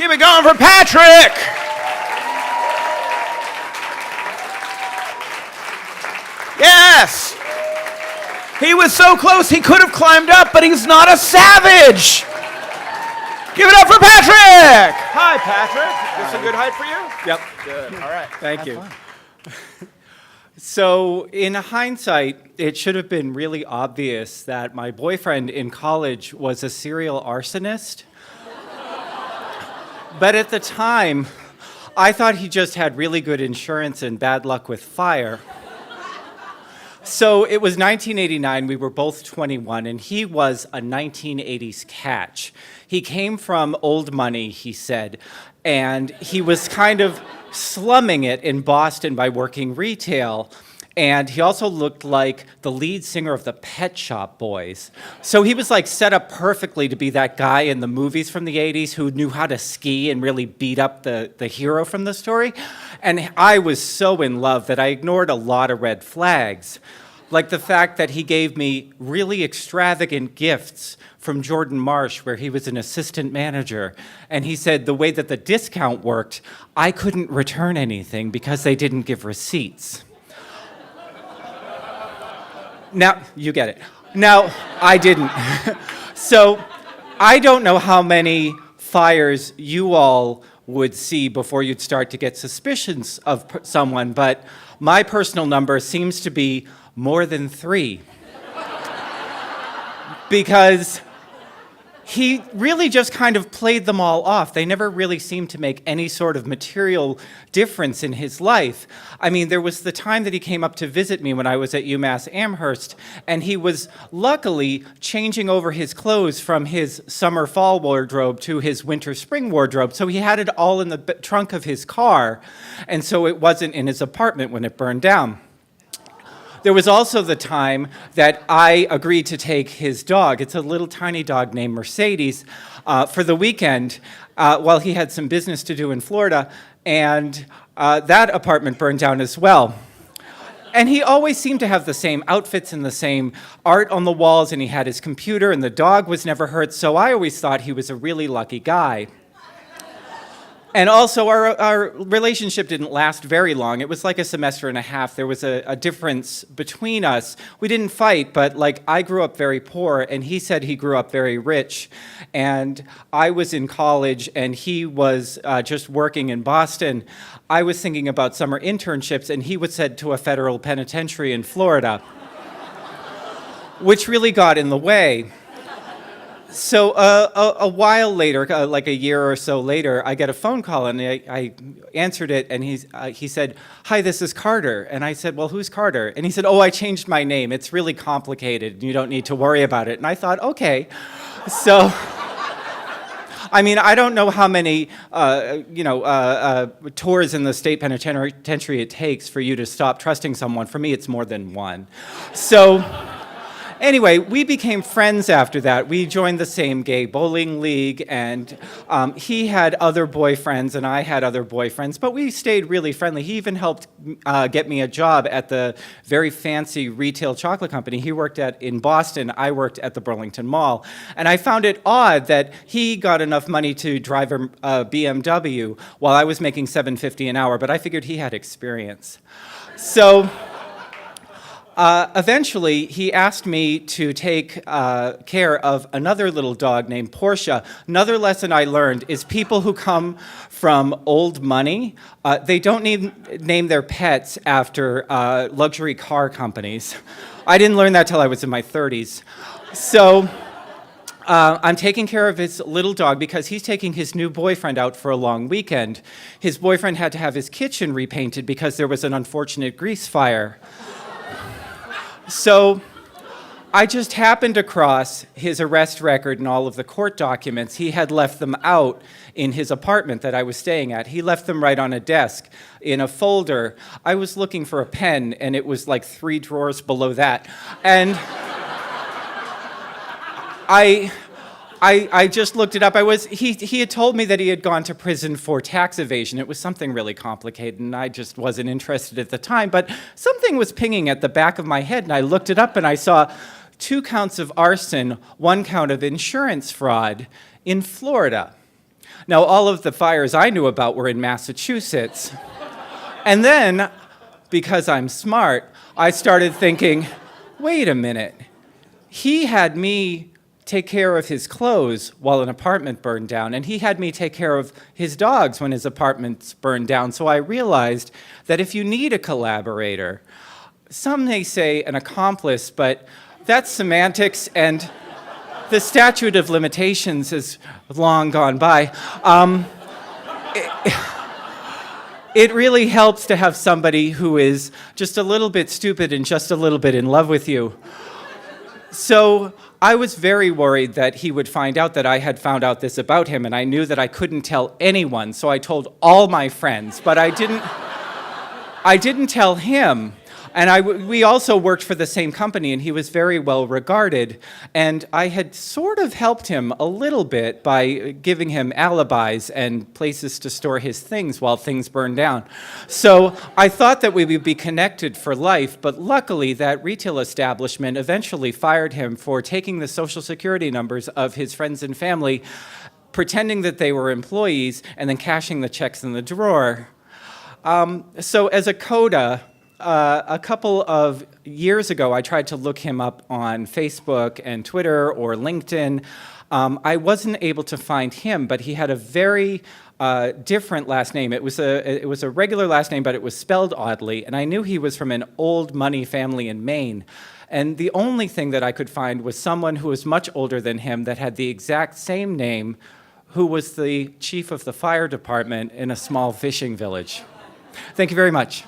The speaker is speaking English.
Keep it going for Patrick! Yes! He was so close he could have climbed up, but he's not a savage! Give it up for Patrick! Hi, Patrick. Is this a good height for you? Yep. Good. All right. Thank you. So in hindsight, it should have been really obvious that my boyfriend in college was a serial arsonist. But at the time, I thought he just had really good insurance and bad luck with fire. So it was 1989, we were both 21, and he was a 1980s catch. He came from old money, he said, and he was kind of slumming it in Boston by working retail. And he also looked like the lead singer of the Pet Shop Boys. So he was like set up perfectly to be that guy in the movies from the 80s who knew how to ski and really beat up the hero from the story. And I was so in love that I ignored a lot of red flags, like the fact that he gave me really extravagant gifts from Jordan Marsh, where he was an assistant manager. And he said the way that the discount worked, I couldn't return anything because they didn't give receipts. Now, you get it. Now, I didn't. So, I don't know how many fires you all would see before you'd start to get suspicions of someone, but my personal number seems to be more than 3. Because he really just kind of played them all off. They never really seemed to make any sort of material difference in his life. I mean, there was the time that he came up to visit me when I was at UMass Amherst, and he was luckily changing over his clothes from his summer-fall wardrobe to his winter-spring wardrobe. So he had it all in the trunk of his car, and so it wasn't in his apartment when it burned down. There was also the time that I agreed to take his dog. It's a little tiny dog named Mercedes for the weekend while he had some business to do in Florida, and that apartment burned down as well. And he always seemed to have the same outfits and the same art on the walls, and he had his computer, and the dog was never hurt, so I always thought he was a really lucky guy. And also, our relationship didn't last very long. It was like a semester and a half. There was a difference between us. We didn't fight, but like I grew up very poor, and he said he grew up very rich. And I was in college, and he was just working in Boston. I was thinking about summer internships, and he was sent to a federal penitentiary in Florida, which really got in the way. So a while later, like a year or so later, I get a phone call, and I answered it, and he said, "Hi, this is Carter." And I said, "Well, who's Carter?" And he said, "Oh, I changed my name. It's really complicated. You don't need to worry about it." And I thought, okay. So, I mean, I don't know how many tours in the state penitentiary it takes for you to stop trusting someone. For me, it's more than one. So. Anyway, we became friends after that. We joined the same gay bowling league, and he had other boyfriends, and I had other boyfriends, but we stayed really friendly. He even helped get me a job at the very fancy retail chocolate company he worked at in Boston. I worked at the Burlington Mall, and I found it odd that he got enough money to drive a BMW while I was making $7.50 an hour, but I figured he had experience. So. Eventually, he asked me to take care of another little dog named Portia. Another lesson I learned is people who come from old money, they don't name their pets after luxury car companies. I didn't learn that till I was in my 30s. So I'm taking care of his little dog because he's taking his new boyfriend out for a long weekend. His boyfriend had to have his kitchen repainted because there was an unfortunate grease fire. So I just happened across his arrest record and all of the court documents. He had left them out in his apartment that I was staying at. He left them right on a desk in a folder. I was looking for a pen, and it was like 3 drawers below that. And I just looked it up. He had told me that he had gone to prison for tax evasion. It was something really complicated, and I just wasn't interested at the time. But something was pinging at the back of my head, and I looked it up, and I saw 2 counts of arson, 1 count of insurance fraud in Florida. Now, all of the fires I knew about were in Massachusetts. And then, because I'm smart, I started thinking, wait a minute. He had me take care of his clothes while an apartment burned down, and he had me take care of his dogs when his apartments burned down. So I realized that if you need a collaborator, some may say an accomplice, but that's semantics, and the statute of limitations is long gone by. It really helps to have somebody who is just a little bit stupid and just a little bit in love with you. So I was very worried that he would find out that I had found out this about him, and I knew that I couldn't tell anyone, so I told all my friends, but I didn't tell him. And we also worked for the same company, and he was very well regarded. And I had sort of helped him a little bit by giving him alibis and places to store his things while things burned down. So I thought that we would be connected for life, but luckily that retail establishment eventually fired him for taking the Social Security numbers of his friends and family, pretending that they were employees, and then cashing the checks in the drawer. So as a coda, a couple of years ago, I tried to look him up on Facebook and Twitter or LinkedIn. I wasn't able to find him, but he had a very different last name. It was a regular last name, but it was spelled oddly, and I knew he was from an old money family in Maine. And the only thing that I could find was someone who was much older than him that had the exact same name, who was the chief of the fire department in a small fishing village. Thank you very much.